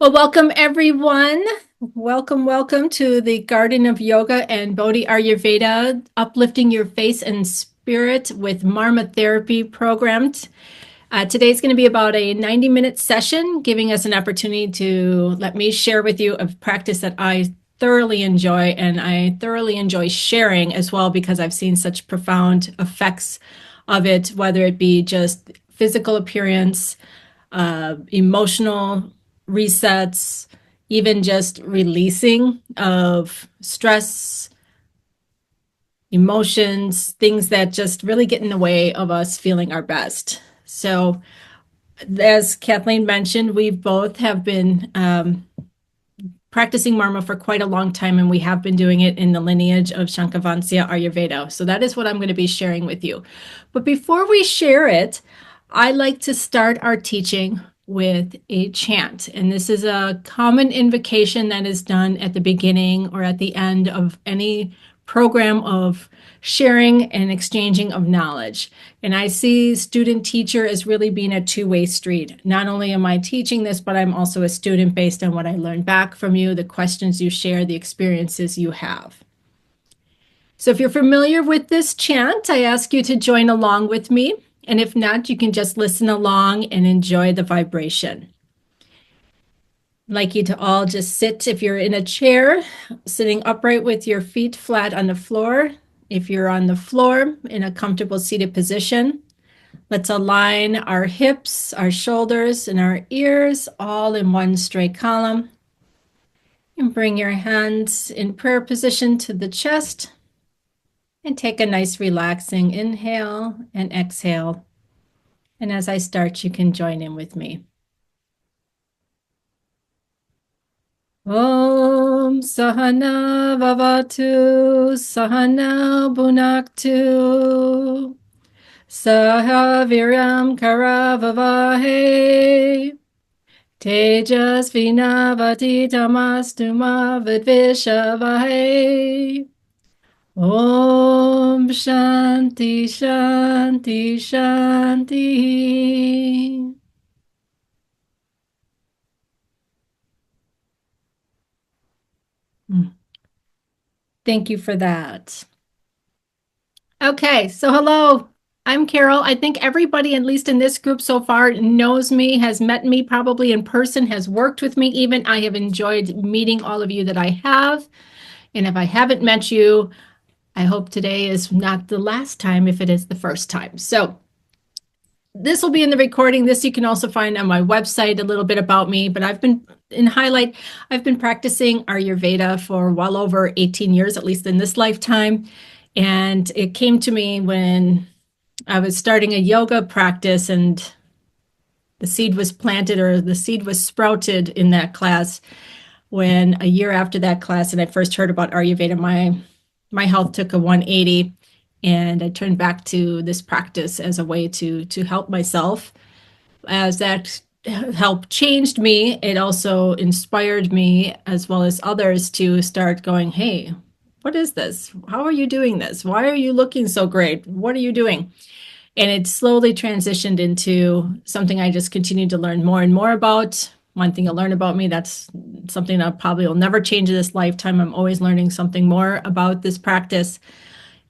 Well, welcome everyone. Welcome to the Garden of Yoga and Bodhi Ayurveda, uplifting your face and spirit with Marma therapy programmed. Today's going to be about a 90-minute session, giving us an opportunity to let me share with you a practice that I thoroughly enjoy, and I thoroughly enjoy sharing as well because I've seen such profound effects of it, whether it be just physical appearance, emotional resets, even just releasing of stress, emotions, things that just really get in the way of us feeling our best. So, as Kathleen mentioned, we both have been practicing Marma for quite a long time, and we have been doing it in the lineage of Shankavansya Ayurveda. So that is what I'm going to be sharing with you. But before we share it, I like to start our teaching with a chant. And this is a common invocation that is done at the beginning or at the end of any program of sharing and exchanging of knowledge. And I see student teacher as really being a two-way street. Not only am I teaching this, but I'm also a student based on what I learned back from you, the questions you share, the experiences you have. So if you're familiar with this chant, I ask you to join along with me. And if not, you can just listen along and enjoy the vibration. I'd like you to all just sit, if you're in a chair, sitting upright with your feet flat on the floor. If you're on the floor in a comfortable seated position, let's align our hips, our shoulders, and our ears all in one straight column. And bring your hands in prayer position to the chest. And take a nice relaxing inhale and exhale. And as I start, you can join in with me. Om Sahana Vavatu Sahana Bhunaktu Saha Viram Karavavahe Tejas Vinavati Tamastuma Vidvishavahe Om Shanti Shanti Shanti. Thank you for that. Okay, so hello, I'm Carol. I think everybody, at least in this group so far, knows me, has met me probably in person, has worked with me even. I have enjoyed meeting all of you that I have. And if I haven't met you, I hope today is not the last time if it is the first time. So this will be in the recording. This you can also find on my website, a little bit about me, but I've been practicing Ayurveda for well over 18 years, at least in this lifetime. And it came to me when I was starting a yoga practice, and the seed was planted, or the seed was sprouted in that class when a year after that class, and I first heard about Ayurveda, my health took a 180. And I turned back to this practice as a way to help myself. As that help changed me, it also inspired me as well as others to start going, hey, what is this? How are you doing this? Why are you looking so great? What are you doing? And it slowly transitioned into something I just continued to learn more and more about. One thing you'll learn about me, that's something I probably will never change in this lifetime. I'm always learning something more about this practice.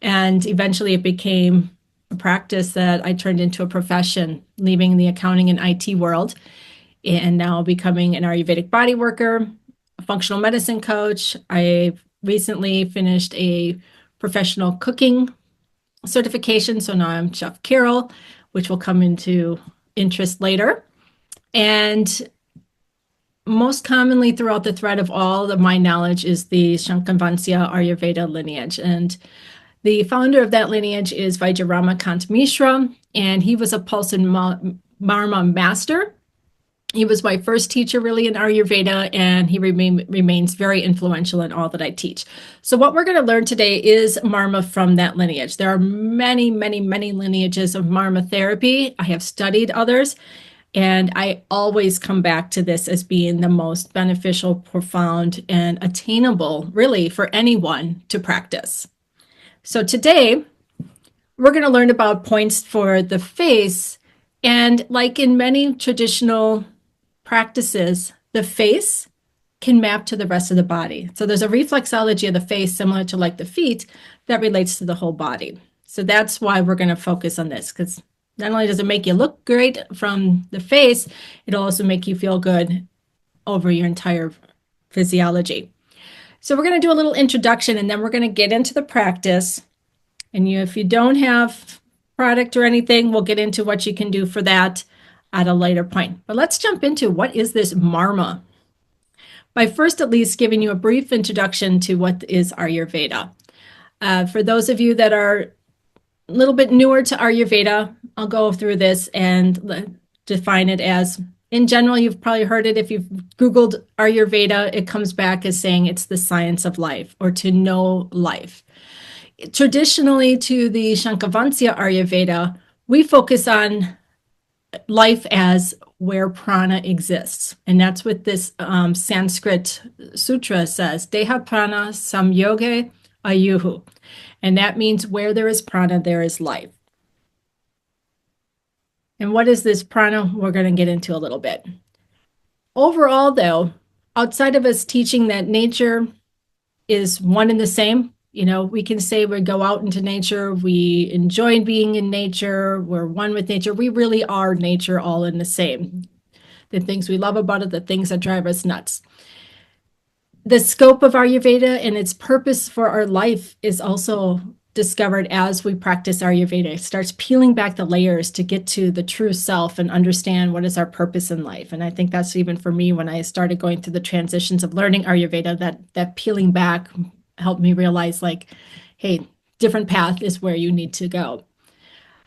And eventually it became a practice that I turned into a profession, leaving the accounting and IT world, and now becoming an Ayurvedic body worker, a functional medicine coach. I recently finished a professional cooking certification, so now I'm Chef Carol, which will come into interest later. And most commonly throughout the thread of all of my knowledge is the Shankavansya Ayurveda lineage. And the founder of that lineage is Vajrayamakant Mishra, and he was a Pulse and Marma master. He was my first teacher really in Ayurveda, and he remains very influential in all that I teach. So what we're going to learn today is Marma from that lineage. There are many, many, many lineages of Marma therapy. I have studied others, and I always come back to this as being the most beneficial, profound, and attainable really for anyone to practice. So today, we're going to learn about points for the face. And like in many traditional practices, the face can map to the rest of the body. So there's a reflexology of the face similar to like the feet that relates to the whole body. So that's why we're going to focus on this, because not only does it make you look great from the face, it'll also make you feel good over your entire physiology. So we're going to do a little introduction and then we're going to get into the practice. And if you don't have product or anything, we'll get into what you can do for that at a later point. But let's jump into what is this Marma? By first at least giving you a brief introduction to what is Ayurveda. For those of you that are a little bit newer to Ayurveda, I'll go through this and define it as, in general, you've probably heard it if you've Googled Ayurveda, it comes back as saying it's the science of life or to know life. Traditionally, to the Shankavansya Ayurveda, we focus on life as where prana exists. And that's what this Sanskrit sutra says, Deha prana samyoge ayuhu. And that means where there is prana, there is life. And what is this prana? We're going to get into a little bit. Overall, though, outside of us teaching that nature is one and the same, we can say we go out into nature, we enjoy being in nature, we're one with nature. We really are nature all in the same. The things we love about it, the things that drive us nuts. The scope of Ayurveda and its purpose for our life is also discovered as we practice Ayurveda. It starts peeling back the layers to get to the true self and understand what is our purpose in life. And I think that's even for me when I started going through the transitions of learning Ayurveda, that peeling back helped me realize like, hey, different path is where you need to go.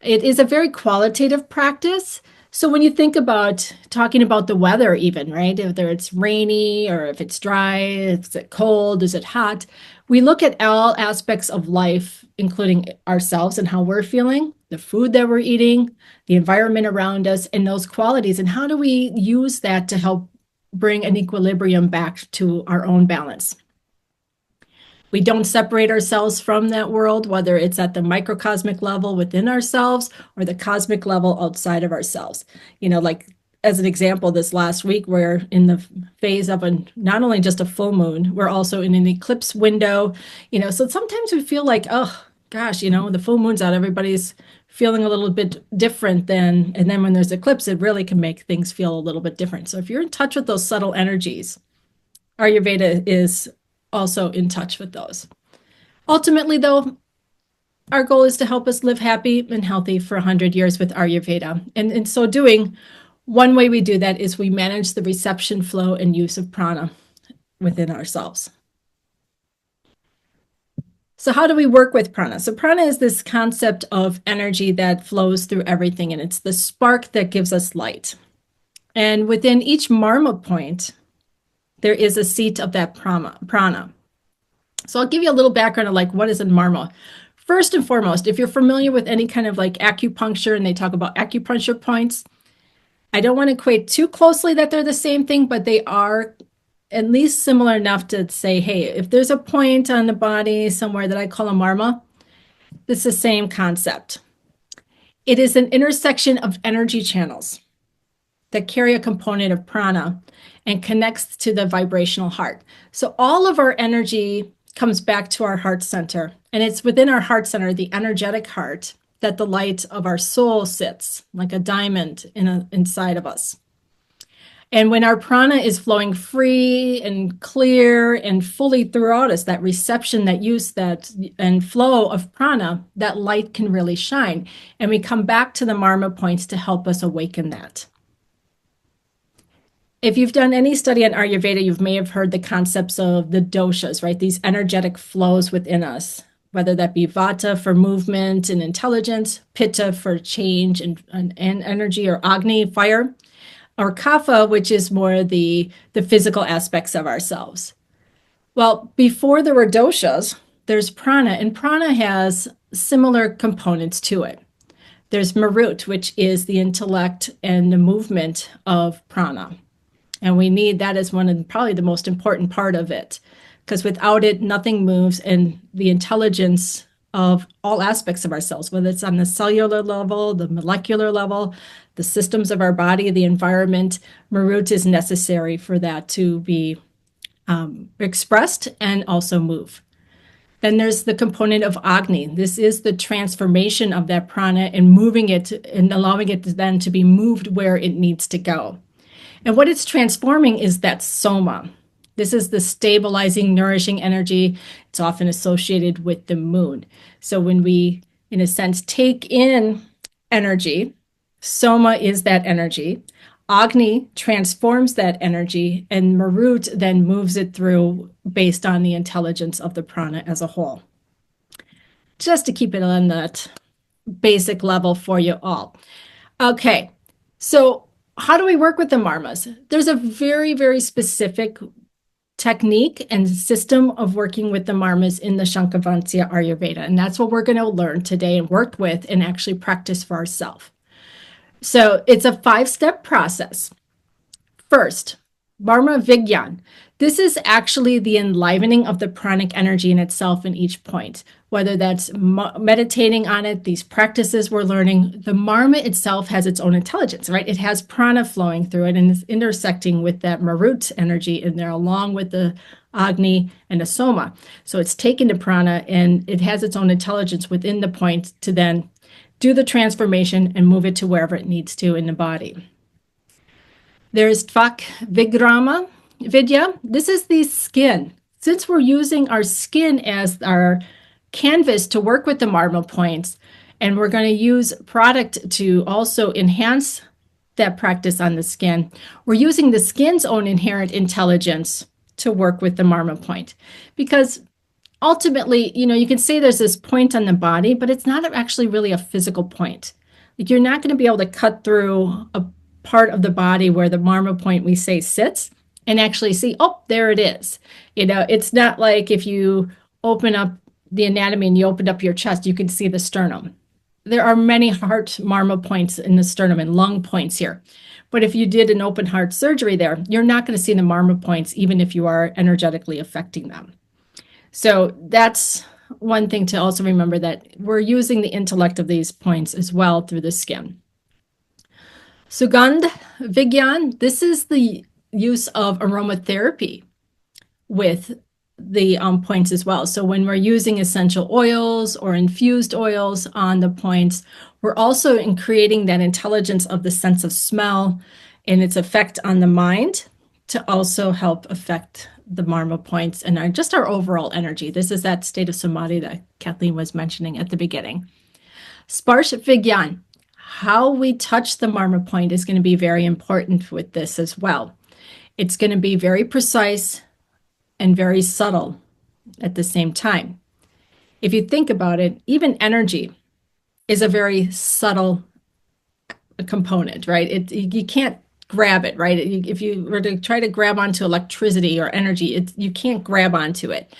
It is a very qualitative practice. So when you think about talking about the weather even, right, whether it's rainy or if it's dry, is it cold, is it hot, we look at all aspects of life, including ourselves and how we're feeling, the food that we're eating, the environment around us, and those qualities. And how do we use that to help bring an equilibrium back to our own balance? We don't separate ourselves from that world, whether it's at the microcosmic level within ourselves or the cosmic level outside of ourselves. Like as an example, this last week, we're in the phase of not only just a full moon, we're also in an eclipse window. So sometimes we feel like, oh gosh, the full moon's out, everybody's feeling a little bit different and then when there's eclipse, it really can make things feel a little bit different. So if you're in touch with those subtle energies, Ayurveda is also in touch with those. Ultimately, though, our goal is to help us live happy and healthy for 100 years with Ayurveda. And in so doing, one way we do that is we manage the reception, flow, and use of prana within ourselves. So how do we work with prana? So prana is this concept of energy that flows through everything, and it's the spark that gives us light. And within each Marma point, there is a seat of that prana. So I'll give you a little background of like what is a Marma. First and foremost, if you're familiar with any kind of like acupuncture and they talk about acupuncture points, I don't want to equate too closely that they're the same thing, but they are at least similar enough to say, hey, if there's a point on the body somewhere that I call a Marma, it's the same concept. It is an intersection of energy channels that carry a component of prana and connects to the vibrational heart. So all of our energy comes back to our heart center, and it's within our heart center, the energetic heart, that the light of our soul sits like a diamond inside of us. And when our prana is flowing free and clear and fully throughout us, that reception, that use, that and flow of prana, that light can really shine. And we come back to the Marma points to help us awaken that. If you've done any study on Ayurveda, you may have heard the concepts of the doshas, right? These energetic flows within us, whether that be vata for movement and intelligence, pitta for change and energy, or agni, fire, or kapha, which is more the physical aspects of ourselves. Well, before there were doshas, there's prana, and prana has similar components to it. There's marut, which is the intellect and the movement of prana. And we need that as one of probably the most important part of it, because without it, nothing moves, and the intelligence of all aspects of ourselves, whether it's on the cellular level, the molecular level, the systems of our body, the environment. Marut is necessary for that to be expressed and also move. Then there's the component of Agni. This is the transformation of that prana and moving it and allowing it then to be moved where it needs to go. And what it's transforming is that soma. This is the stabilizing, nourishing energy. It's often associated with the moon. So when we, in a sense, take in energy, soma is that energy. Agni transforms that energy, and Marut then moves it through based on the intelligence of the prana as a whole. Just to keep it on that basic level for you all. Okay, so how do we work with the marmas? There's a very, very specific technique and system of working with the marmas in the Shankavansya Ayurveda, and that's what we're going to learn today and work with and actually practice for ourselves. So it's a 5-step process. First, Marma Vigyan. This is actually the enlivening of the pranic energy in itself in each point, whether that's meditating on it, these practices we're learning. The Marma itself has its own intelligence, right? It has prana flowing through it and is intersecting with that Marut energy in there, along with the Agni and the Soma. So it's taken the prana and it has its own intelligence within the point to then do the transformation and move it to wherever it needs to in the body. There's Tvak Vigrama Vidya. This is the skin. Since we're using our skin as our canvas to work with the marma points, and we're going to use product to also enhance that practice on the skin, we're using the skin's own inherent intelligence to work with the marma point. Because ultimately, you can say there's this point on the body, but it's not actually really a physical point. Like, you're not going to be able to cut through a part of the body where the marma point, we say, sits and actually see, oh, there it is. It's not like if you open up the anatomy and you opened up your chest, you can see the sternum. There are many heart marma points in the sternum and lung points here. But if you did an open heart surgery there, you're not going to see the marma points, even if you are energetically affecting them. So that's one thing to also remember, that we're using the intellect of these points as well through the skin. Sugandh Vigyan, this is the use of aromatherapy with the points as well. So when we're using essential oils or infused oils on the points, we're also in creating that intelligence of the sense of smell and its effect on the mind to also help affect the marma points and our overall energy. This is that state of samadhi that Kathleen was mentioning at the beginning. Sparsh Vigyan, how we touch the marma point is going to be very important with this as well. It's going to be very precise and very subtle at the same time. If you think about it, even energy is a very subtle component, right? You can't grab it, right? If you were to try to grab onto electricity or energy, you can't grab onto it.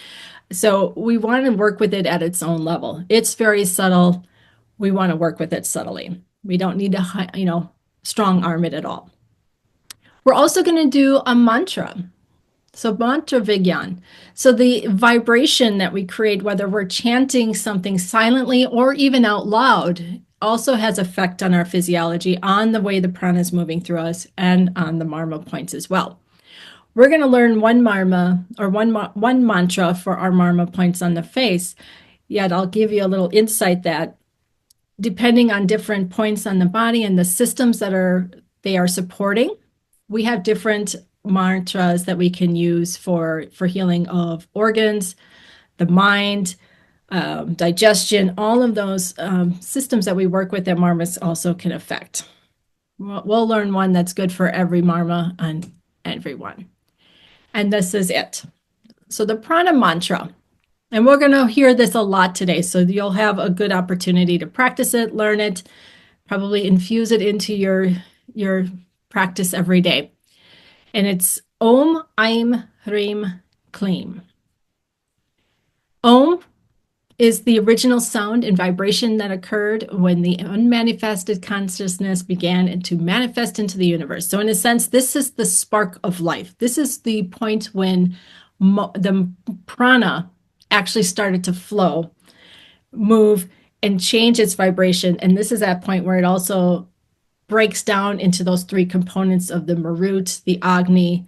So we want to work with it at its own level. It's very subtle. We want to work with it subtly. We don't need to, strong arm it at all. We're also going to do a mantra. So mantra vigyan. So the vibration that we create, whether we're chanting something silently or even out loud, also has effect on our physiology, on the way the prana is moving through us, and on the marma points as well. We're going to learn one marma or one mantra for our marma points on the face. Yet I'll give you a little insight that depending on different points on the body and the systems that they are supporting, we have different mantras that we can use for healing of organs, the mind, digestion, all of those systems that we work with that marmas also can affect. We'll learn one that's good for every marma and everyone. And this is it. So the prana mantra, and we're going to hear this a lot today, so you'll have a good opportunity to practice it, learn it, probably infuse it into your practice every day. And it's Om Aim Hrim Kleem. Om is the original sound and vibration that occurred when the unmanifested consciousness began to manifest into the universe. So in a sense, this is the spark of life. This is the point when the prana actually started to flow move and change its vibration. And this is that point where it also breaks down into those three components of the Marut, the Agni,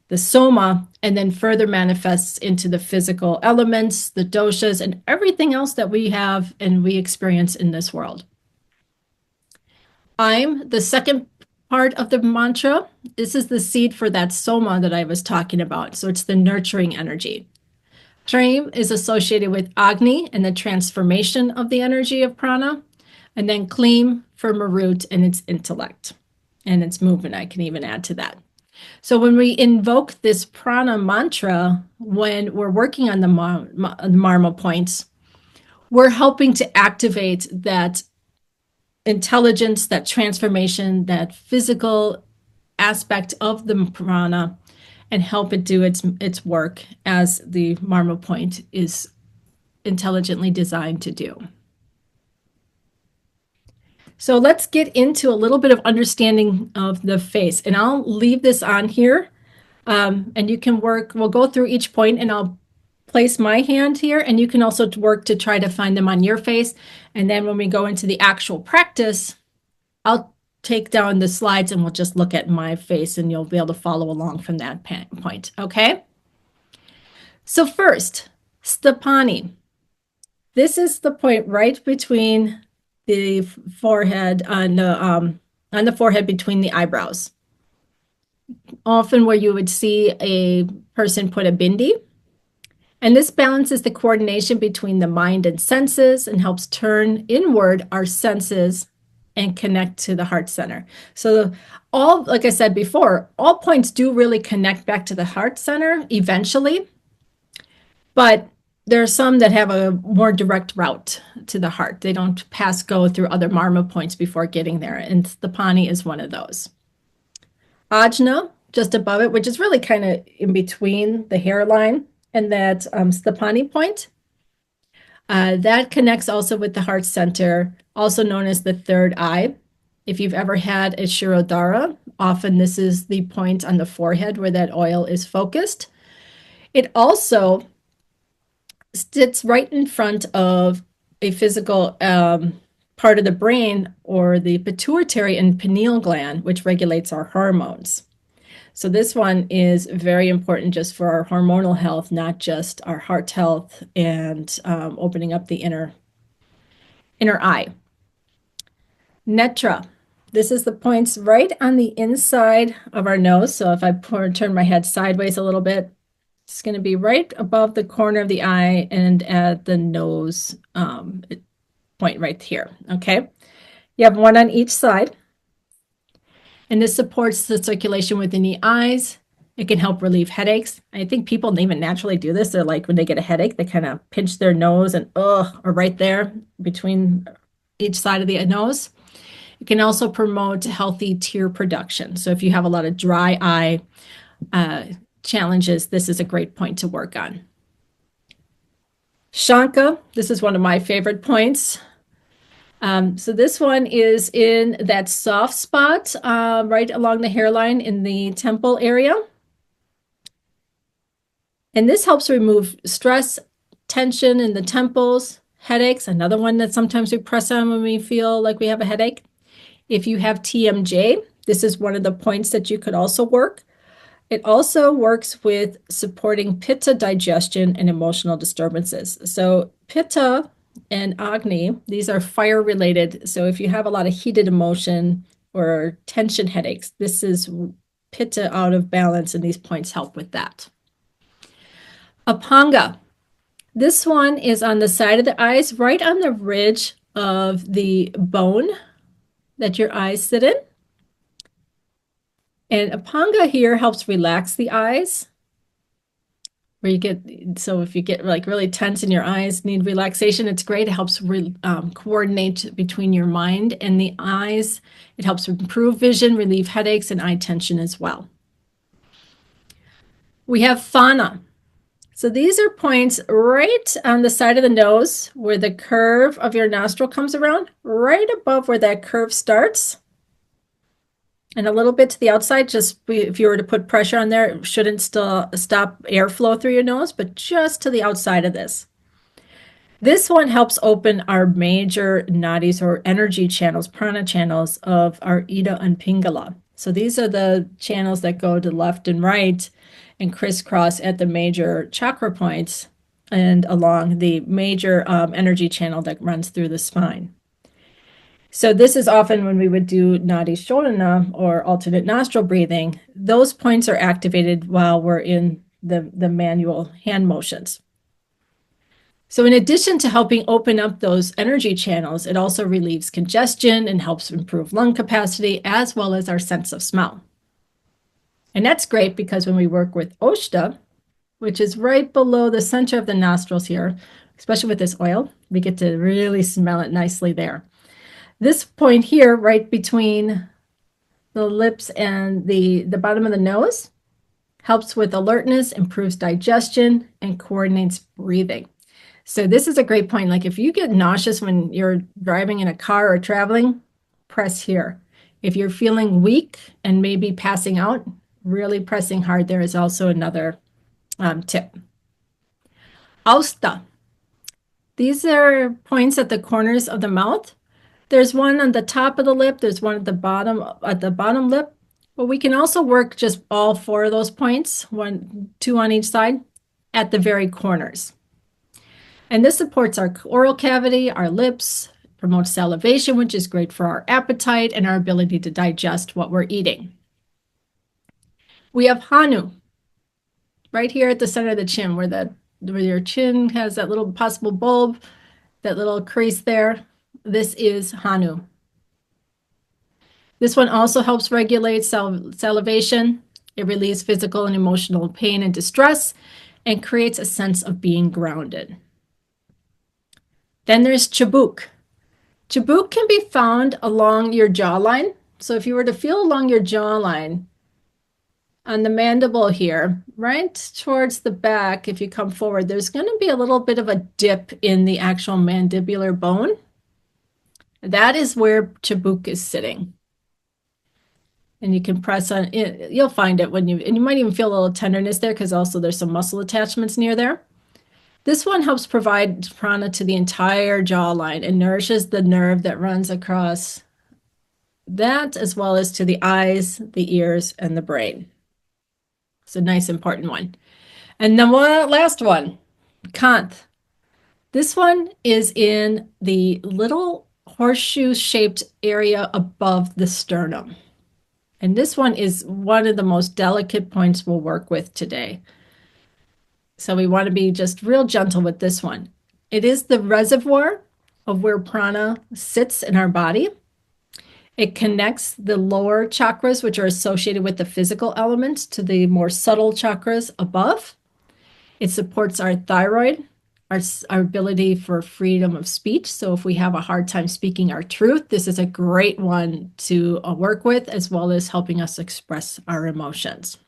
the Soma, and then further manifests into the physical elements, the doshas, and everything else that we have and we experience in this world. I'm the second part of the mantra. This is the seed for that Soma that I was talking about. So it's the nurturing energy. Trim is associated with Agni and the transformation of the energy of prana, and then Klim for Marut and its intellect and its movement. I can even add to that. So when we invoke this prana mantra, when we're working on the Marma points, we're helping to activate that intelligence, that transformation, that physical aspect of the prana, and help it do its work as the Marma point is intelligently designed to do. So let's get into a little bit of understanding of the face. And I'll leave this on here. And you can work, we'll go through each point and I'll place my hand here. And you can also work to try to find them on your face. And then when we go into the actual practice, I'll take down the slides and we'll just look at my face and you'll be able to follow along from that point. Okay? So first, Stapani. This is the point right between the forehead on the forehead between the eyebrows. Often where you would see a person put a bindi. And this balances the coordination between the mind and senses and helps turn inward our senses and connect to the heart center. So all, like I said before, all points do really connect back to the heart center eventually. But there are some that have a more direct route to the heart. They don't go through other Marma points before getting there. And Stapani is one of those. Ajna, just above it, which is really kind of in between the hairline and that Stapani point. That connects also with the heart center, also known as the third eye. If you've ever had a Shirodhara, often this is the point on the forehead where that oil is focused. It also sits right in front of a physical part of the brain or the pituitary and pineal gland, which regulates our hormones. So this one is very important just for our hormonal health, not just our heart health and opening up the inner eye. Netra. This is the points right on the inside of our nose. So if I turn my head sideways a little bit, it's going to be right above the corner of the eye and at the nose point right here. Okay. You have one on each side. And this supports the circulation within the eyes. It can help relieve headaches. I think people even naturally do this. They're like when they get a headache, they kind of pinch their nose and or right there between each side of the nose. It can also promote healthy tear production. So if you have a lot of dry eye challenges, this is a great point to work on. Shanka, this is one of my favorite points. So this one is in that soft spot right along the hairline in the temple area. And this helps remove stress, tension in the temples, headaches, another one that sometimes we press on when we feel like we have a headache. If you have TMJ, this is one of the points that you could also work. It also works with supporting pitta digestion and emotional disturbances. So pitta and Agni, these are fire related. So if you have a lot of heated emotion or tension headaches, this is pitta out of balance and these points help with that. Apanga. This one is on the side of the eyes, right on the ridge of the bone that your eyes sit in. And Apanga here helps relax the eyes. Where you get, so if you get like really tense in your eyes, need relaxation, it's great. It helps coordinate between your mind and the eyes. It helps improve vision, relieve headaches, and eye tension as well. We have Phana. So these are points right on the side of the nose where the curve of your nostril comes around, right above where that curve starts. And a little bit to the outside, just if you were to put pressure on there, it shouldn't stop airflow through your nose, but just to the outside of this. This one helps open our major nadis or energy channels, prana channels of our Ida and Pingala. So these are the channels that go to left and right and crisscross at the major chakra points and along the major energy channel that runs through the spine. So this is often when we would do nadi shodhana or alternate nostril breathing. Those points are activated while we're in the manual hand motions. So in addition to helping open up those energy channels, it also relieves congestion and helps improve lung capacity as well as our sense of smell. And that's great because when we work with Oshta, which is right below the center of the nostrils here, especially with this oil, we get to really smell it nicely there. This point here, right between the lips and the bottom of the nose, helps with alertness, improves digestion, and coordinates breathing. So this is a great point. Like if you get nauseous when you're driving in a car or traveling, press here. If you're feeling weak and maybe passing out, really pressing hard there is also another tip. Austa. These are points at the corners of the mouth. There's one on the top of the lip. There's one at the bottom lip. But we can also work just all four of those points, two on each side, at the very corners. And this supports our oral cavity, our lips, promotes salivation, which is great for our appetite and our ability to digest what we're eating. We have Hanu, right here at the center of the chin, where your chin has that little possible bulb, that little crease there. This is Hanu. This one also helps regulate salivation. It relieves physical and emotional pain and distress and creates a sense of being grounded. Then there's Chabuk. Chabuk can be found along your jawline. So if you were to feel along your jawline, on the mandible here, right towards the back, if you come forward, there's going to be a little bit of a dip in the actual mandibular bone. That is where Chabuk is sitting. And you can press on it. You'll find it and you might even feel a little tenderness there because also there's some muscle attachments near there. This one helps provide prana to the entire jawline and nourishes the nerve that runs across that, as well as to the eyes, the ears, and the brain. It's a nice, important one. And then last one, Kanth. This one is in the little horseshoe-shaped area above the sternum. And this one is one of the most delicate points we'll work with today. So we want to be just real gentle with this one. It is the reservoir of where prana sits in our body. It connects the lower chakras, which are associated with the physical elements, to the more subtle chakras above. It supports our thyroid, our ability for freedom of speech. So if we have a hard time speaking our truth, this is a great one to work with, as well as helping us express our emotions.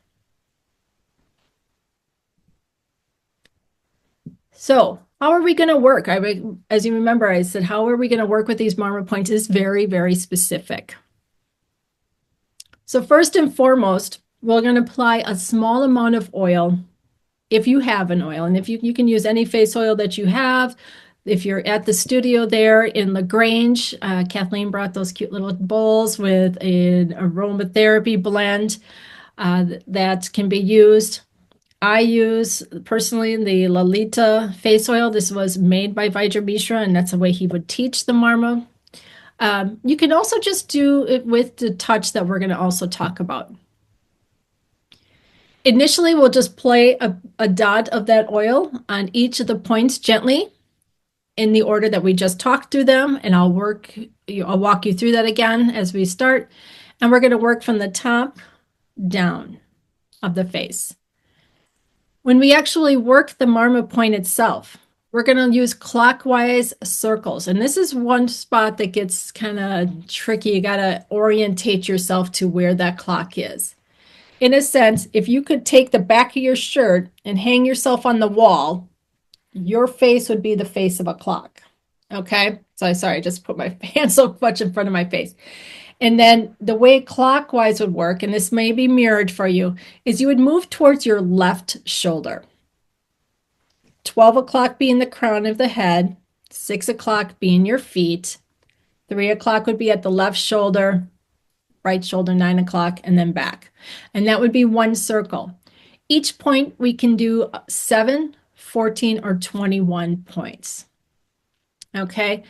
So how are we going to work? As you remember, I said, how are we going to work with these Marma points is very, very specific. So first and foremost, we're going to apply a small amount of oil, if you have an oil. And if you can use any face oil that you have. If you're at the studio there in LaGrange, Kathleen brought those cute little bowls with an aromatherapy blend that can be used. I use personally the Lalita face oil. This was made by Vajra Mishra, and that's the way he would teach the Marma. You can also just do it with the touch that we're going to also talk about. Initially, we'll just play a dot of that oil on each of the points gently in the order that we just talked through them, and I'll walk you through that again as we start. And we're going to work from the top down of the face. When we actually work the Marma point itself, we're going to use clockwise circles. And this is one spot that gets kind of tricky. You got to orientate yourself to where that clock is. In a sense, if you could take the back of your shirt and hang yourself on the wall, your face would be the face of a clock. Okay? So sorry, I just put my hand so much in front of my face. And then the way clockwise would work, and this may be mirrored for you, is you would move towards your left shoulder. 12 o'clock being the crown of the head, 6 o'clock being your feet. 3 o'clock would be at the left shoulder, right shoulder, 9 o'clock, and then back. And that would be one circle. Each point we can do 7, 14, or 21 points. Okay.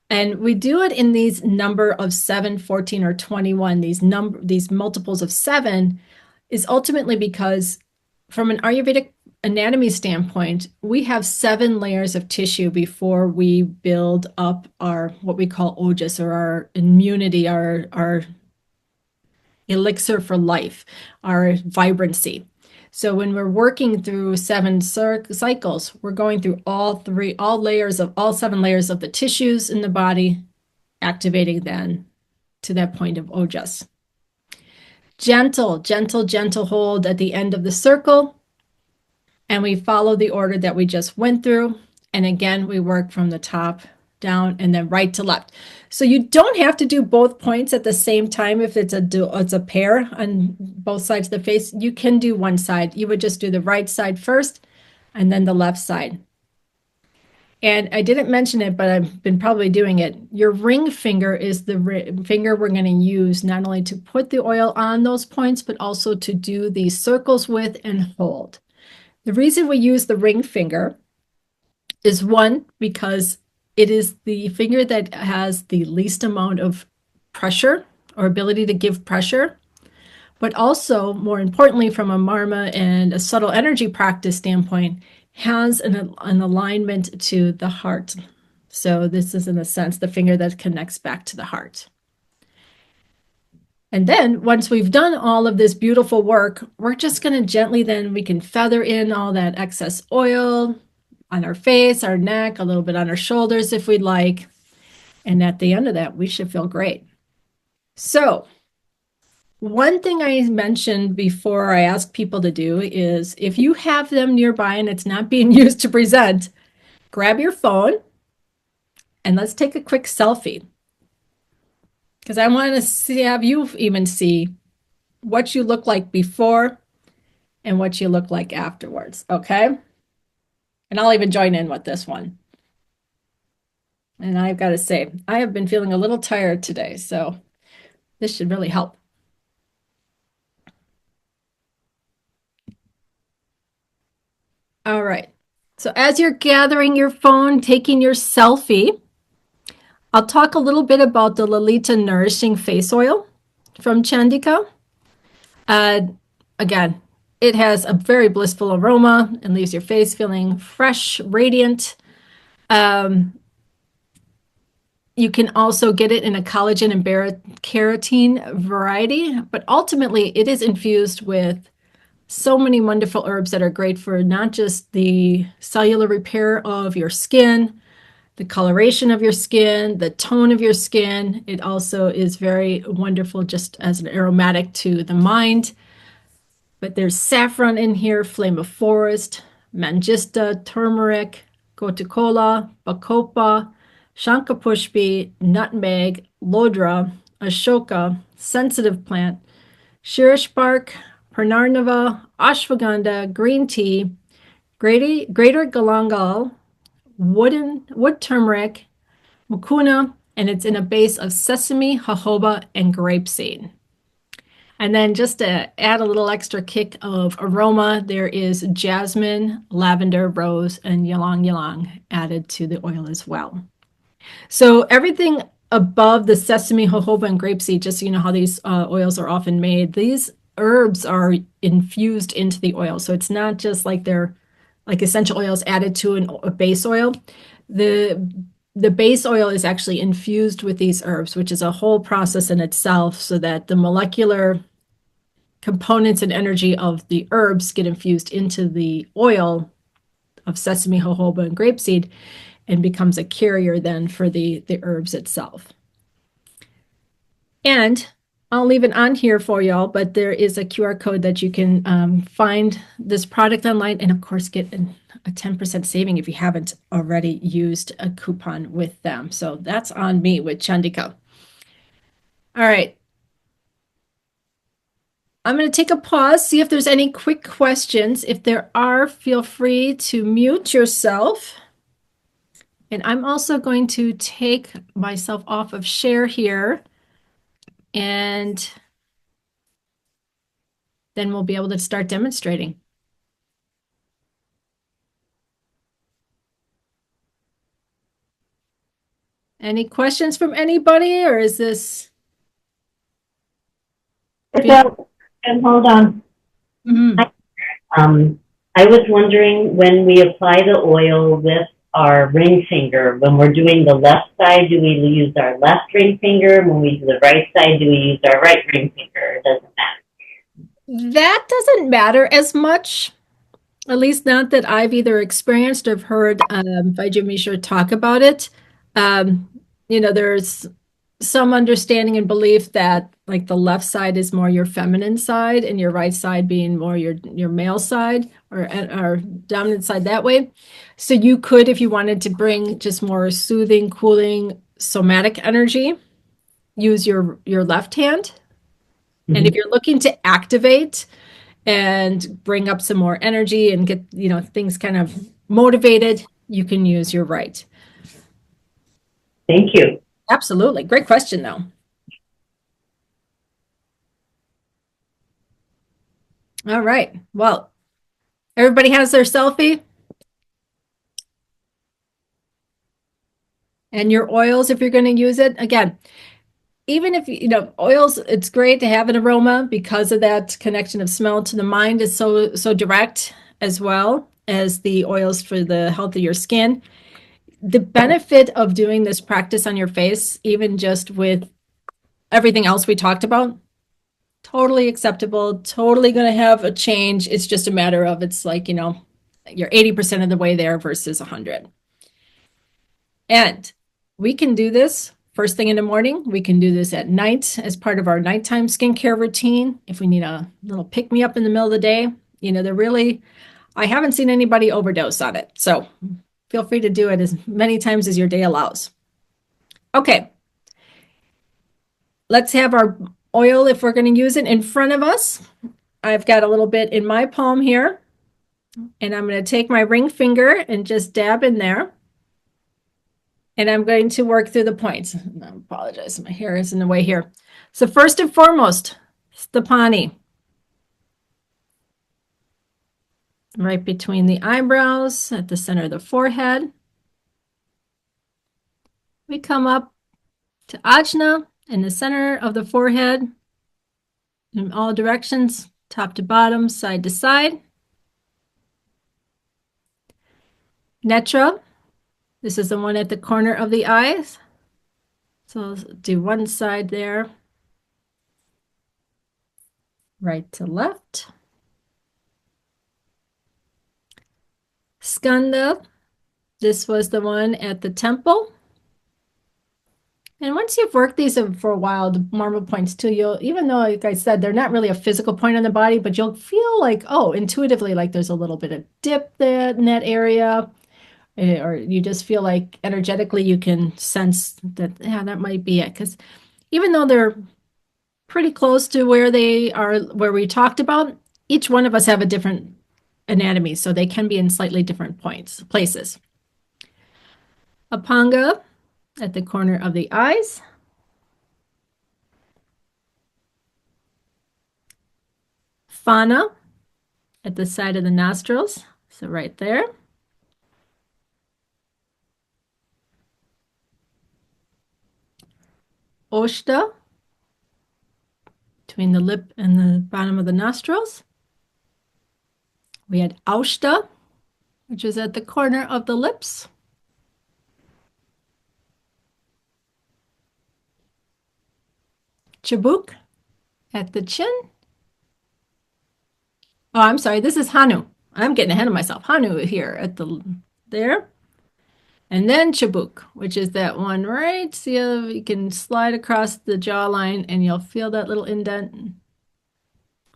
And we do it in these number of 7, 14, or 21, these multiples of 7 is ultimately because from an Ayurvedic anatomy standpoint, we have 7 layers of tissue before we build up our what we call ojas, or our immunity, our elixir for life, our vibrancy. So when we're working through 7 cycles, we're going through all 7 layers of the tissues in the body, activating then to that point of ojas. Gentle, gentle, gentle hold at the end of the circle. And we follow the order that we just went through. And again, we work from the top down and then right to left. So you don't have to do both points at the same time. If it's a pair on both sides of the face, you can do one side. You would just do the right side first and then the left side. And I didn't mention it, but I've been probably doing it. Your ring finger is the finger we're going to use not only to put the oil on those points, but also to do these circles with and hold. The reason we use the ring finger is, one, because it is the finger that has the least amount of pressure or ability to give pressure, but also, more importantly, from a Marma and a subtle energy practice standpoint, has an alignment to the heart. So this is, in a sense, the finger that connects back to the heart. And then once we've done all of this beautiful work, we're just going to gently, then we can feather in all that excess oil on our face, our neck, a little bit on our shoulders if we'd like. And at the end of that, we should feel great. So one thing I mentioned before I ask people to do is, if you have them nearby and it's not being used to present, grab your phone and let's take a quick selfie. Because I want to have you even see what you look like before and what you look like afterwards, okay? And I'll even join in with this one. And I've got to say, I have been feeling a little tired today, so this should really help. All right. So as you're gathering your phone, taking your selfie, I'll talk a little bit about the Lalita Nourishing Face Oil from Chandika. Again, it has a very blissful aroma and leaves your face feeling fresh, radiant. You can also get it in a collagen and beta-carotene variety, but ultimately it is infused with so many wonderful herbs that are great for not just the cellular repair of your skin, the coloration of your skin, the tone of your skin. It also is very wonderful just as an aromatic to the mind. But there's saffron in here, flame of forest, mangista, turmeric, gotukola, bacopa, shankapushpi, nutmeg, lodra, ashoka, sensitive plant, shirish bark, pranarnava, ashwagandha, green tea, greater galangal, wood turmeric, mucuna, and it's in a base of sesame, jojoba, and grapeseed. And then just to add a little extra kick of aroma, there is jasmine, lavender, rose, and ylang ylang added to the oil as well. So everything above the sesame, jojoba, and grapeseed, just so you know how these oils are often made, these herbs are infused into the oil. So it's not just like they're like essential oils added to a base oil. The base oil is actually infused with these herbs, which is a whole process in itself, so that the molecular components and energy of the herbs get infused into the oil of sesame, jojoba, and grapeseed and becomes a carrier then for the herbs itself. And I'll leave it on here for y'all, but there is a QR code that you can find this product online and, of course, get a 10% saving if you haven't already used a coupon with them. So that's on me with Chandika. All right. I'm going to take a pause, see if there's any quick questions. If there are, feel free to mute yourself And I'm also going to take myself off of share here, and then we'll be able to start demonstrating. Any questions from anybody, or is this? So, and hold on. Mhm. Um, I was wondering when we apply the oil with our ring finger, when we're doing the left side, do we use our left ring finger? When we do the right side, do we use our right ring finger? It doesn't matter. That doesn't matter as much, at least not that I've either experienced or heard Vijay Mishra talk about it. Um, there's some understanding and belief that like the left side is more your feminine side and your right side being more your male side or dominant side that way. So you could, if you wanted to bring just more soothing, cooling, somatic energy, use your left hand. And if Mm-hmm. you're looking to activate and bring up some more energy and get, things kind of motivated, you can use your right. Thank you. Absolutely. Great question, though. All right. Well, everybody has their selfie and your oils if you're going to use it. Again, even if, oils, it's great to have an aroma because of that connection of smell to the mind is so direct as well as the oils for the health of your skin. The benefit of doing this practice on your face, even just with everything else we talked about, totally acceptable, totally going to have a change. It's just a matter of it's like, you're 80% of the way there versus 100. And we can do this first thing in the morning. We can do this at night as part of our nighttime skincare routine. If we need a little pick me up in the middle of the day, they're really, I haven't seen anybody overdose on it. So feel free to do it as many times as your day allows. Okay, let's have our oil if we're going to use it in front of us. I've got a little bit in my palm here, and I'm going to take my ring finger and just dab in there. And I'm going to work through the points. I apologize, my hair is in the way here. So first and foremost, Stapani, right between the eyebrows at the center of the forehead. We come up to Ajna in the center of the forehead in all directions, top to bottom, side to side. Netra, this is the one at the corner of the eyes. So I'll do one side there, right to left. Skanda, this was the one at the temple. And once you've worked these for a while, the Marma points too, you'll, even though, like I said, they're not really a physical point on the body, but you'll feel like, oh, intuitively, like there's a little bit of dip there in that area, or you just feel like energetically you can sense that, yeah, that might be it. Because even though they're pretty close to where they are, where we talked about, each one of us have a different anatomy, so they can be in slightly different places. Apanga at the corner of the eyes. Fana at the side of the nostrils, so right there. Oshta between the lip and the bottom of the nostrils. We had Aushta, which is at the corner of the lips. Chabuk at the chin. Oh, I'm sorry, this is Hanu. I'm getting ahead of myself. Hanu here at the there. And then Chabuk, which is that one right. See how you can slide across the jawline and you'll feel that little indent.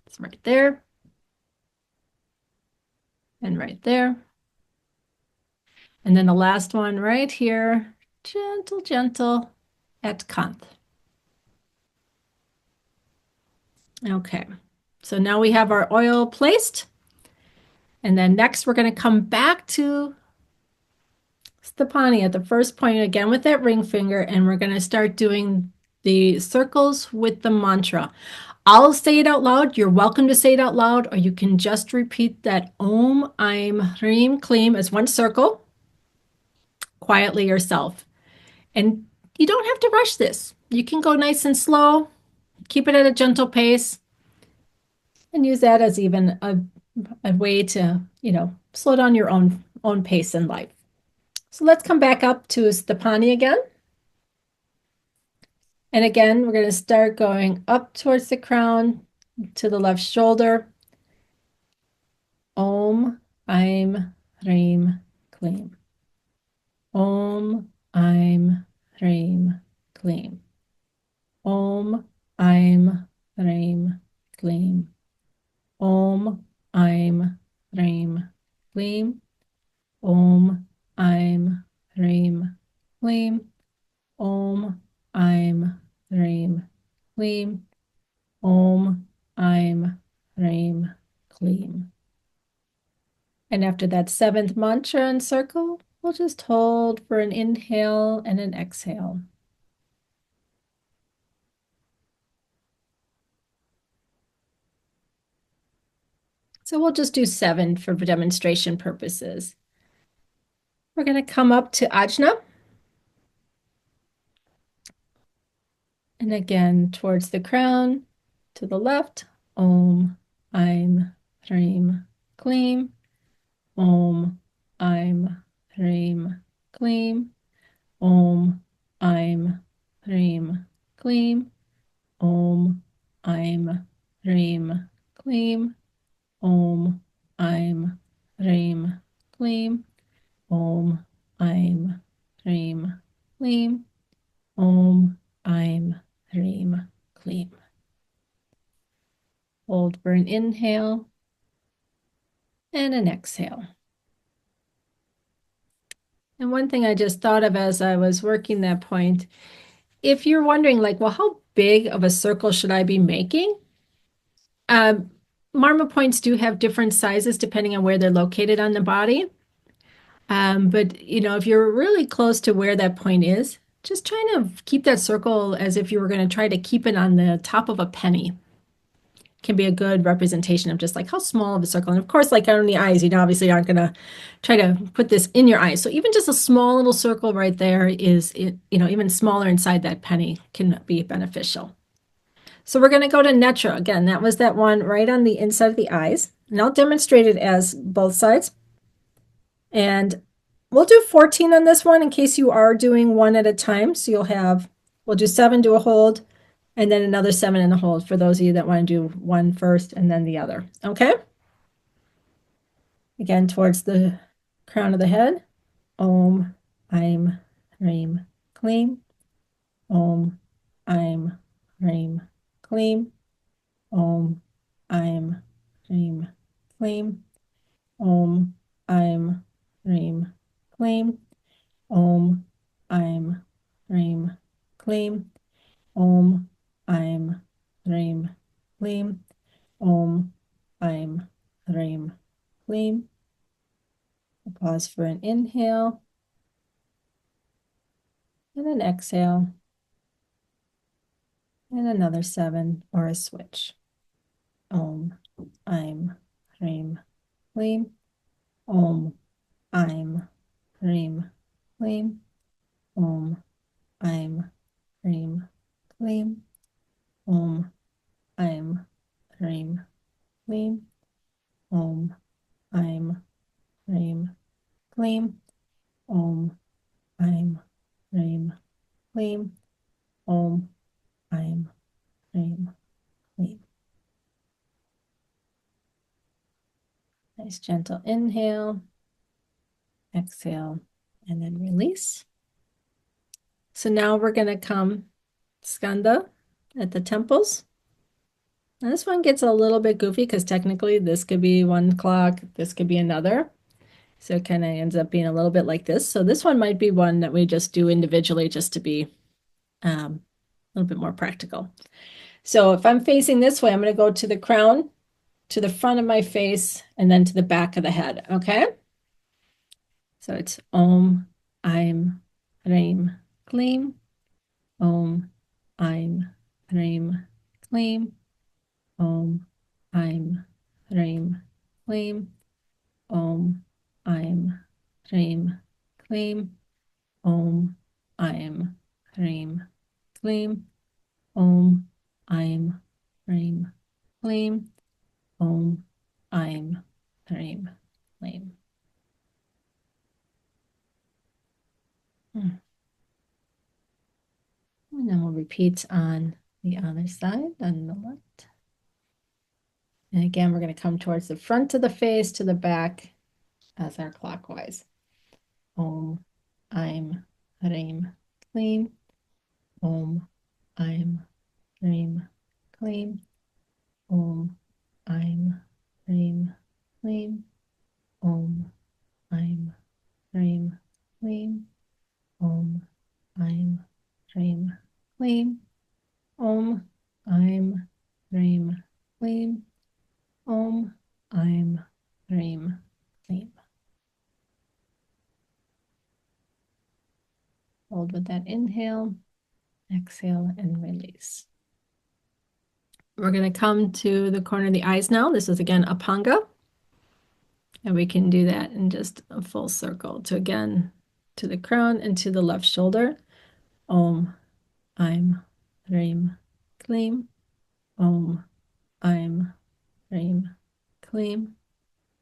It's right there. And right there. And then the last one right here. Gentle, gentle at Kanth. Okay. So now we have our oil placed. And then next we're going to come back to Stapani at the first point again with that ring finger, and we're going to start doing the circles with the mantra. I'll say it out loud. You're welcome to say it out loud, or you can just repeat that Om, Aim, Hreem, Kleem as one circle quietly yourself. And you don't have to rush this. You can go nice and slow, keep it at a gentle pace, and use that as even a way to, slow down your own pace in life. So let's come back up to Stapani again. And again, we're going to start going up towards the crown to the left shoulder. Om, Aim, Hreem, Kleem. Om, Aim, Hreem, Kleem. Om, Aim, Hreem, Kleem. Om, Aim, Hreem, Kleem. Om, Aim, Hreem, Kleem. Om, Aim, Hreem, Kleem. Om, Aim, Hreem, Kleem. And after that seventh mantra and circle, we'll just hold for an inhale and an exhale. So we'll just do 7 for demonstration purposes. We're going to come up to Ajna. And again, towards the crown, to the left. Om, Aim, Hreem, Kleem. Om, Aim, Hreem, Kleem. Om, Aim, Hreem, Kleem. Om, Aim, Hreem, Kleem. Om, Aim, Hreem, Kleem. Om, Aim, Hreem, Kleem. Om, Aim, Hreem, Kleem. Hold for an inhale and an exhale. And one thing I just thought of as I was working that point, if you're wondering like, well, how big of a circle should I be making? Marma points do have different sizes depending on where they're located on the body. But if you're really close to where that point is, just trying to keep that circle as if you were going to try to keep it on the top of a penny. Can be a good representation of just like how small of a circle. And of course, like on the eyes, you obviously aren't going to try to put this in your eyes. So even just a small little circle right there is, even smaller inside that penny can be beneficial. So we're going to go to Netra. Again, that was that one right on the inside of the eyes. And I'll demonstrate it as both sides. And we'll do 14 on this one in case you are doing one at a time. So we'll do 7 to a hold, and then another 7 in a hold for those of you that want to do one first and then the other. Okay? Again, towards the crown of the head. Om, Aim, Hreem, Kleem. Om, Aim, Hreem, Kleem. Om, Aim, Hreem, Kleem. Om, Aim, Hreem, Kleem. Om, Aim, Hreem, Kleem. Om, Aim, Hreem, Kleem. Om, Aim, Hreem, Kleem. Pause for an inhale and an exhale and another 7 or a switch. Om, Aim, Hreem, Kleem. Om, Aim, Hreem, Kleem. Om, Aim, Hreem, Kleem. Om, Aim, Hreem, Kleem. Om, Aim, Hreem, Kleem. Om, Aim, Hreem, Kleem. Om, Aim, Hreem, Kleem. Nice gentle inhale, exhale, and then release. So now we're going to come skanda at the temples. Now this one gets a little bit goofy because technically this could be one clock, this could be another. So it kind of ends up being a little bit like this. So this one might be one that we just do individually just to be a little bit more practical. So if I'm facing this way, I'm going to go to the crown, to the front of my face, and then to the back of the head, okay? So it's Om, Aim, Reim, Kleem. Om, Aim, Reim, Kleem. Om, Aim, Reim, Kleem. Om, Aim, Reim, Kleem. Om, Aim, Reim, Kleem. Om, Aim, Reim, Kleem. Om, Aim, Reim, Kleem. And then we'll repeat on the other side, on the left. And again, we're going to come towards the front of the face to the back as our clockwise. Om, Aim, Reim, Kleem. Om, Aim, Reim, Kleem. Om, Aim, Reim, Kleem. Om, Aim, Reim, Kleem. Om, Aim, Reim, Kleem. Om, Aim, Reim, Kleem. Om, Aim, Reim, Kleem. Hold with that inhale, exhale, and release. We're going to come to the corner of the eyes now. This is again Apanga. And we can do that in just a full circle to again, to the crown and to the left shoulder. Om, Aim, Reim, Kleem. Om, Aim, Reim, Kleem.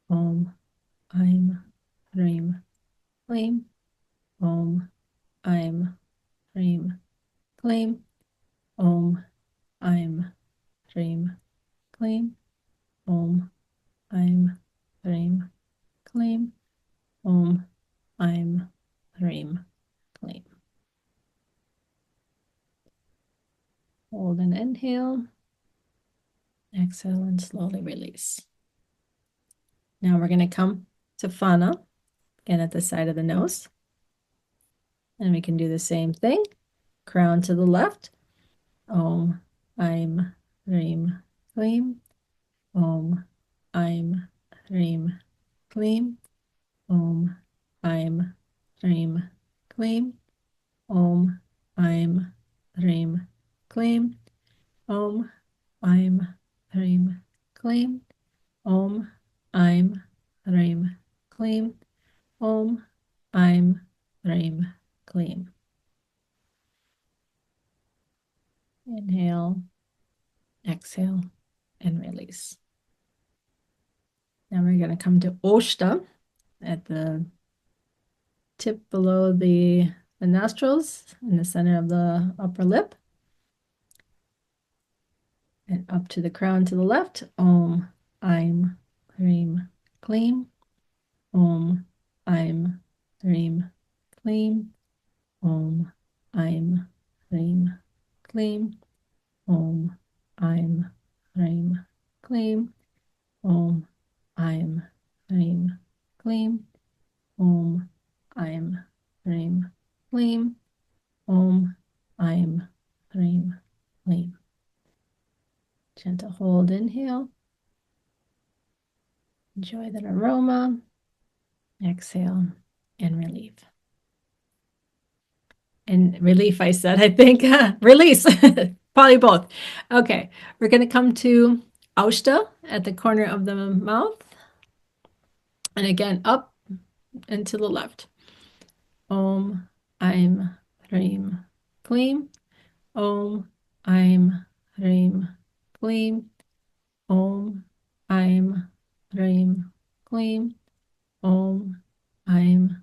Om, Aim, Reim, Kleem. Om, Aim, Reim, Kleem. Om, Aim, Reim, Kleem. Om, Aim, Reim, Kleem. Om, Aim, Reim, Kleem. Hold and inhale. Exhale and slowly release. Now we're going to come to Fana, again at the side of the nose. And we can do the same thing. Crown to the left. Om, Aim, Reim, Kleem. Om, Aim, Reim, Kleem. Om, Aim, Reim, Kleem. Om, Aim, Reim, Kleem. Om, Aim, Reim, Kleem. Om, Aim, Reim, Kleem. Om, Aim, Reim, Kleem. Inhale, exhale, and release. Now we're going to come to Oshta at the tip below the nostrils in the center of the upper lip. And up to the crown to the left. Om, Aim, Reim, Kleem. Om, Aim, Reim, Kleem. Om, Aim, Reim, Kleem. Om, Aim, Reim, Kleem. Om, Aim, Reim, Kleem. Om, Aim, Reim, Kleem. Om, Aim, Reim, Kleem. Gentle hold, inhale. Enjoy that aroma. Exhale and relieve. And relief, I said, I think. Release. Probably both. Okay, we're going to come to Aushta at the corner of the mouth. And again, up and to the left. Om, Aim, Reim, Kleem. Om, Aim, Reim, Kleem. Om, Aim, Reim, Kleem. Om, Aim,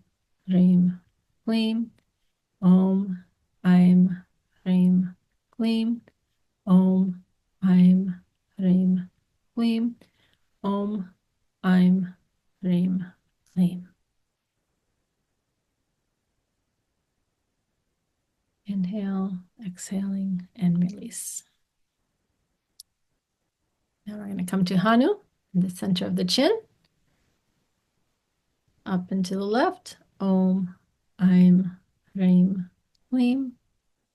Reim, Kleem. Om, Aim, Reim, Kleem. Om, Aim, Reim, Kleem. Om, Aim, Reim, Kleem. Inhale, exhaling, and release. Now we're going to come to Hanu in the center of the chin. Up and to the left. Om, Aim, Reim, Kleem.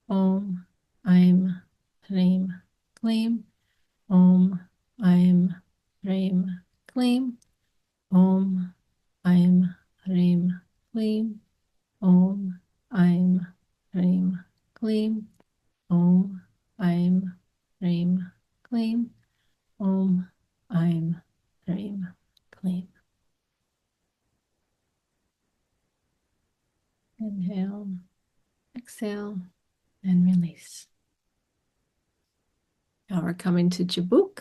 Om, Aim, Reim, Kleem. Om, Aim, Reim, Kleem. Om, Aim, Reim, Kleem. Om, Kleem. Om. Aim. Reem. Kleem. Om. Aim. Reem. Kleem. Inhale. Exhale. And release. Now we're coming to Jabuk.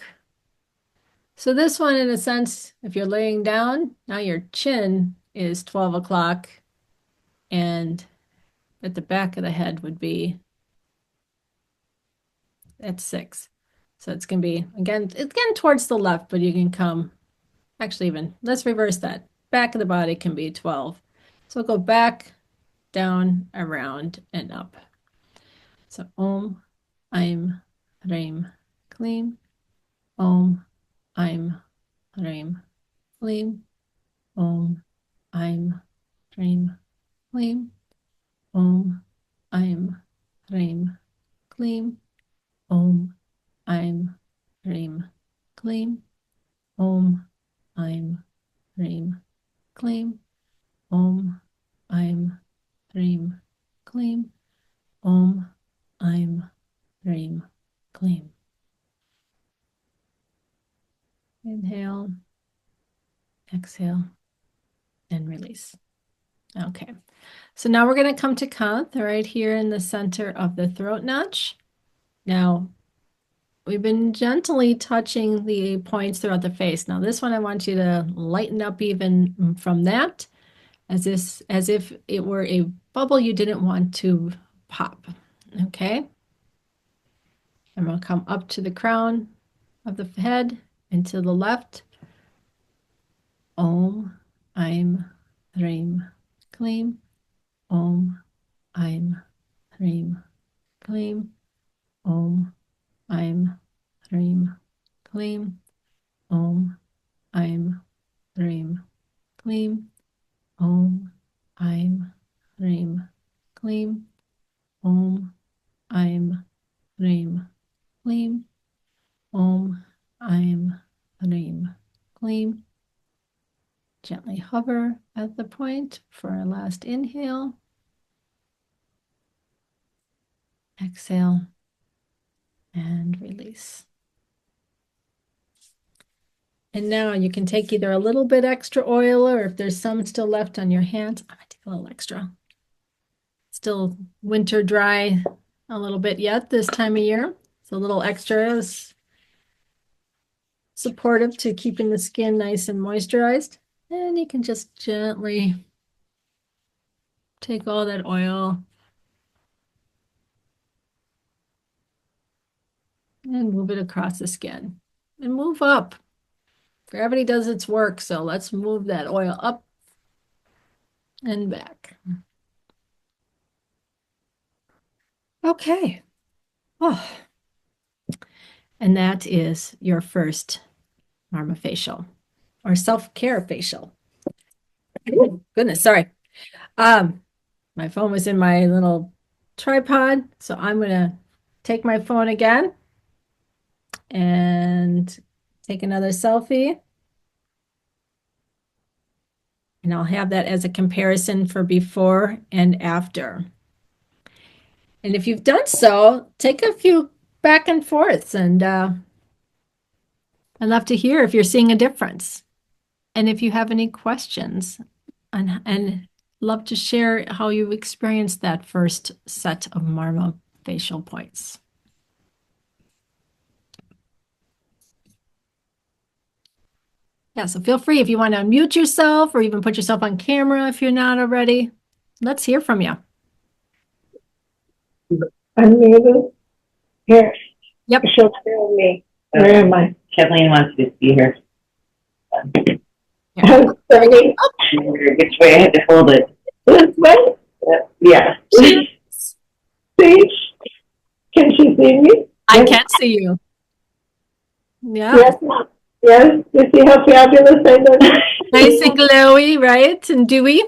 So this one, in a sense, if you're laying down, now your chin is 12 o'clock, and at the back of the head would be at 6. So it's going to be, again towards the left, but you can come, actually even, let's reverse that. Back of the body can be 12. So go back, down, around, and up. So Om, Aim, Reim, Kleem. Om, Aim, Reim, Kleem. Om, Aim, Reim, Kleem. Om, Aim, Reim, Kleem. Om, Aim, Reim, Kleem. Om, Aim, Reim, Kleem. Om, Aim, Reim, Kleem. Om, Aim, Reim, Kleem. Inhale, exhale, and release. Okay, so now we're going to come to Kanth right here in the center of the throat notch. Now, we've been gently touching the points throughout the face. Now, this one I want you to lighten up even from that, as if it were a bubble you didn't want to pop. Okay? I'm going to come up to the crown of the head and to the left. Om, Aim, Reim, Kleem. Om, Aim, Reim, Kleem. Om, Aim, Reim, Kleem. Om, Aim, Reim, Kleem. Om, Aim, Reim, Kleem. Om, Aim, Reim, Kleem. Om, Aim, Reim, Kleem. Gently hover at the point for our last inhale. Exhale and release. And now you can take either a little bit extra oil, or if there's some still left on your hands, I'm gonna take a little extra. Still winter dry a little bit yet this time of year. So a little extra is supportive to keeping the skin nice and moisturized. And you can just gently take all that oil and move it across the skin and move up. Gravity does its work, so let's move that oil up and back. Okay. Oh. And that is your first Marma facial or self-care facial. Oh, goodness, sorry. My phone was in my little tripod, so I'm gonna take my phone again and take another selfie. And I'll have that as a comparison for before and after. And if you've done so, take a few back and forths, and I'd love to hear if you're seeing a difference. And if you have any questions, and love to share how you experienced that first set of Marma facial points. Yeah, so feel free if you want to unmute yourself or even put yourself on camera if you're not already. Let's hear from you. Unmuted. Here. Yep. She'll tell me. Where am I? Kathleen wants you to see her. I'm sorry. Which way I had to hold it? This way? Yeah. See? Can she see me? I can't see you. Yeah. Yes. Yes. You see how fabulous I look? Nice and glowy, right? And dewy.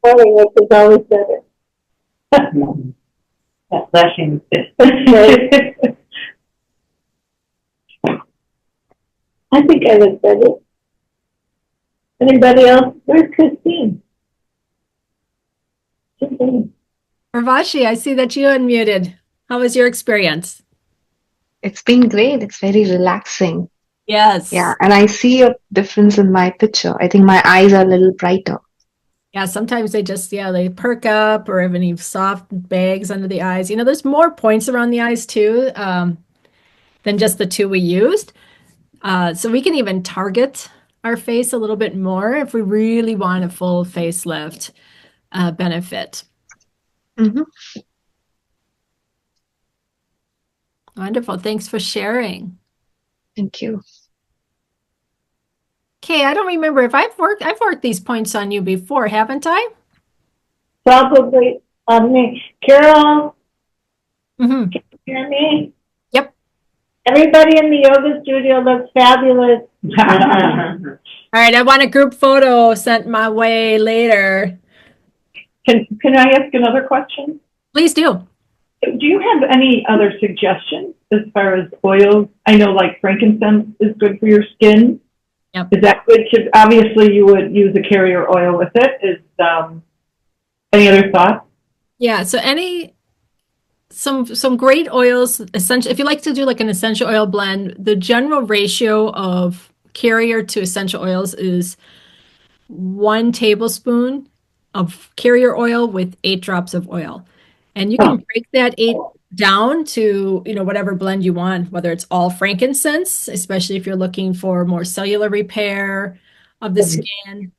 Funny, which is always better. That flashing. I think I look better. Anybody else? Where's Christine? Urvashi, I see that you unmuted. How was your experience? It's been great. It's very relaxing. Yeah, Yes. and I see a difference in my picture. I think my eyes are a little brighter. Yeah, sometimes they just, yeah, they perk up or have any soft bags under the eyes. There's more points around the eyes too, than just the two we used. So we can even target our face a little bit more if we really want a full facelift benefit. Hmm. Wonderful. Thanks for sharing. Thank you. Okay, I don't remember if I've worked these points on you before, haven't I? Probably, Carol, Mm-hmm. can you hear me? Yep. Everybody in the yoga studio looks fabulous. All right, I want a group photo sent my way later. Can I ask another question? Please do. Do you have any other suggestions as far as oils? I know like frankincense is good for your skin. Yep. Is that good to, obviously you would use a carrier oil with it. Any other thoughts? Yeah, so some great oils, essential if you like to do like an essential oil blend, the general ratio of carrier to essential oils is 1 tablespoon of carrier oil with 8 drops of oil. And you can break that 8 down to, whatever blend you want, whether it's all frankincense, especially if you're looking for more cellular repair of the skin,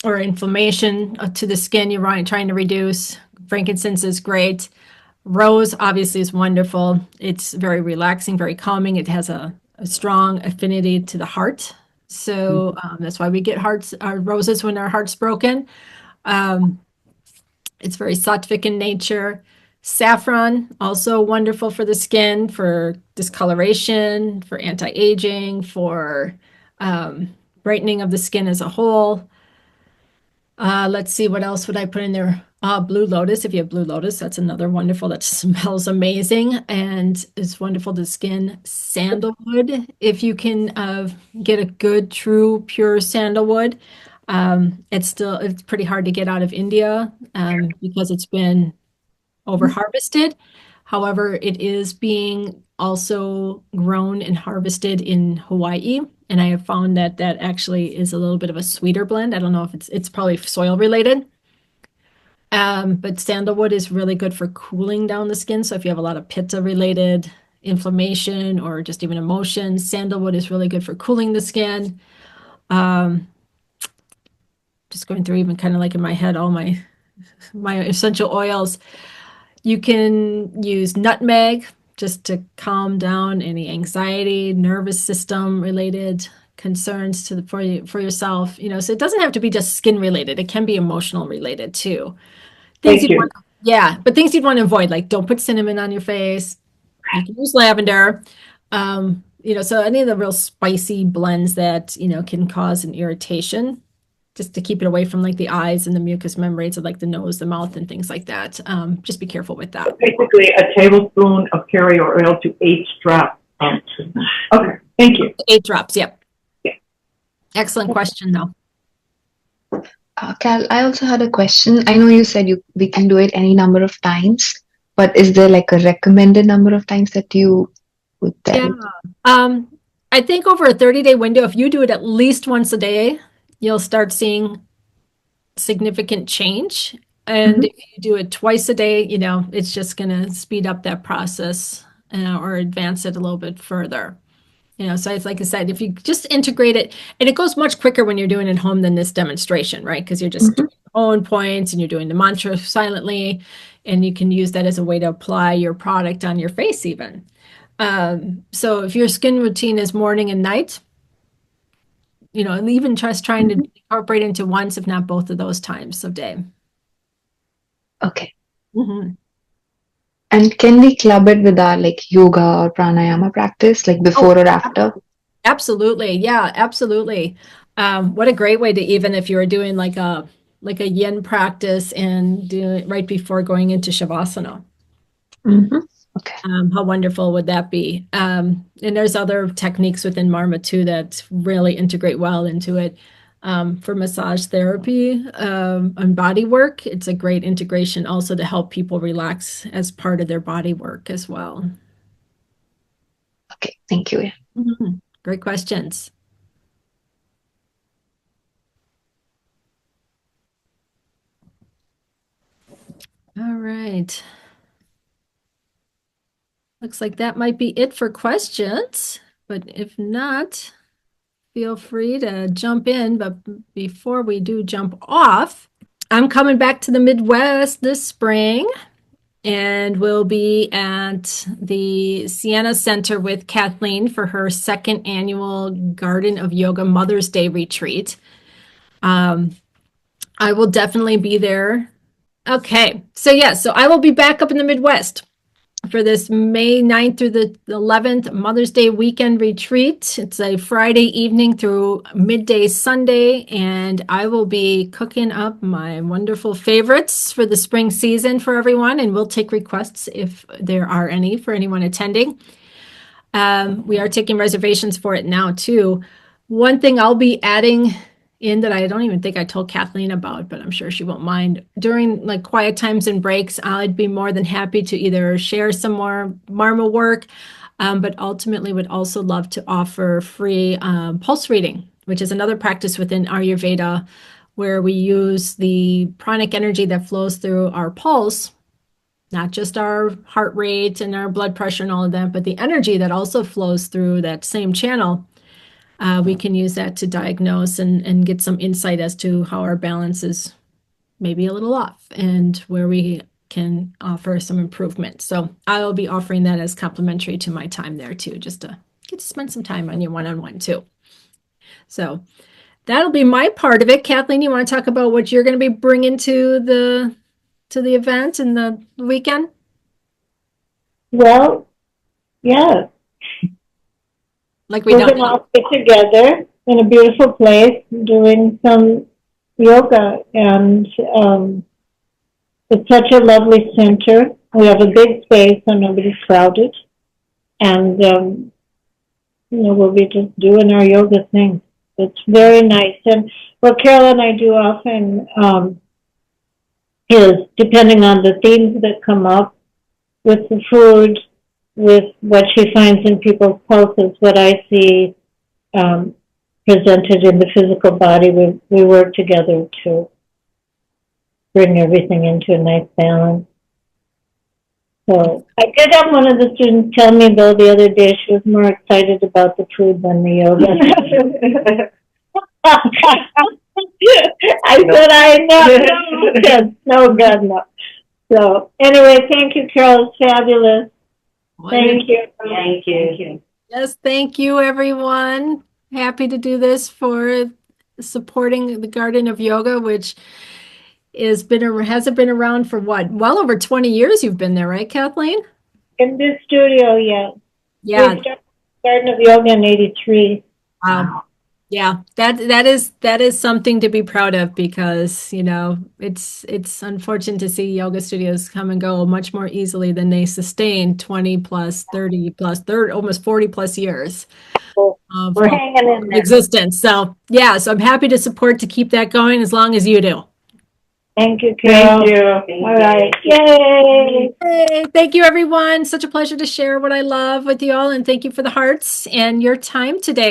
or inflammation to the skin you're trying to reduce. Frankincense is great. Rose obviously is wonderful. It's very relaxing, very calming. It has a strong affinity to the heart. So that's why we get roses when our heart's broken. It's very sattvic in nature. Saffron, also wonderful for the skin, for discoloration, for anti-aging, for brightening of the skin as a whole. Let's see, what else would I put in there? Blue lotus. If you have blue lotus, that's another wonderful, that smells amazing and is wonderful to the skin. Sandalwood, if you can get a good, true, pure sandalwood. It's pretty hard to get out of India because it's been over harvested. However, it is being also grown and harvested in Hawaii. And I have found that that actually is a little bit of a sweeter blend. I don't know if it's probably soil related. But sandalwood is really good for cooling down the skin. So if you have a lot of pitta related inflammation or just even emotions, sandalwood is really good for cooling the skin. Just going through even kind of like in my head, all my essential oils. You can use nutmeg just to calm down any anxiety, nervous system related concerns for yourself. So it doesn't have to be just skin related. It can be emotional related too. Things Thank you. but things you'd want to avoid, like don't put cinnamon on your face. You can use lavender. So any of the real spicy blends that, can cause an irritation, just to keep it away from like the eyes and the mucous membranes of like the nose, the mouth, and things like that. Just be careful with that. Basically a tablespoon of carrier oil to 8 drops. Okay, thank you. 8 drops, yep. Yeah. Excellent question, though. Cal, I also had a question. I know you said we can do it any number of times, but is there like a recommended number of times that you would tell? Yeah. I think over a 30-day window, if you do it at least once a day, you'll start seeing significant change. And if you do it twice a day, it's just going to speed up that process or advance it a little bit further. So it's like I said, if you just integrate it, and it goes much quicker when you're doing it at home than this demonstration, right? Because you're just doing your own points and you're doing the mantra silently, and you can use that as a way to apply your product on your face even. So if your skin routine is morning and night, and even just trying to incorporate into once, if not both of those times of day. Okay. Mm-hmm. And can we club it with our like yoga or pranayama practice, like before or after? Absolutely. Yeah, absolutely. What a great way to, even if you were doing like a yin practice and do it right before going into shavasana. Okay. How wonderful would that be? And there's other techniques within Marma too that really integrate well into it. for massage therapy and body work. It's a great integration also to help people relax as part of their body work as well. Okay, thank you. Great questions. All right. Looks like that might be it for questions, but if not, feel free to jump in. But before we do jump off, I'm coming back to the Midwest this spring, and we'll be at the Sienna Center with Kathleen for her second annual Garden of Yoga Mother's Day retreat. I will definitely be there. Okay, so I will be back up in the Midwest for this May 9th through the 11th Mother's Day weekend retreat. It's a Friday evening through midday Sunday, and I will be cooking up my wonderful favorites for the spring season for everyone, and we'll take requests if there are any for anyone attending. We are taking reservations for it now too. One thing I'll be adding in that I don't even think I told Kathleen about, but I'm sure she won't mind. During like quiet times and breaks, I'd be more than happy to either share some more Marma work, but ultimately would also love to offer free pulse reading, which is another practice within Ayurveda where we use the pranic energy that flows through our pulse, not just our heart rate and our blood pressure and all of that, but the energy that also flows through that same channel. We can use that to diagnose and get some insight as to how our balance is maybe a little off and where we can offer some improvement. So I will be offering that as complimentary to my time there too, just to get to spend some time on you one-on-one too. So that'll be my part of it. Kathleen, you want to talk about what you're going to be bringing to the event and the weekend? Well, yeah, Like we we're don't going to know. all get together in a beautiful place doing some yoga, and it's such a lovely center. We have a big space, so nobody's crowded, and we'll be just doing our yoga thing. It's very nice, and what Carol and I do often is, depending on the themes that come up with the food, with what she finds in people's pulses, what I see presented in the physical body, we work together to bring everything into a nice balance. So I did have one of the students tell me, though, the other day she was more excited about the food than the yoga. I said, I know. No, God, no. So anyway, thank you, Carol. It's fabulous. Thank you. Thank you. Yes, thank you, everyone. Happy to do this for supporting the Garden of Yoga, which hasn't been around for what? Well over 20 years you've been there, right, Kathleen? In this studio, yeah. Yeah. We started Garden of Yoga in '83. Wow. Yeah, that is something to be proud of because, it's unfortunate to see yoga studios come and go much more easily than they sustain 20 plus, 30 plus, almost 40 plus years We're hanging in there. existence. So I'm happy to support to keep that going as long as you do. Thank you, Carol. Thank you. All right. Yay. Hey, thank you, everyone. Such a pleasure to share what I love with you all, and thank you for the hearts and your time today.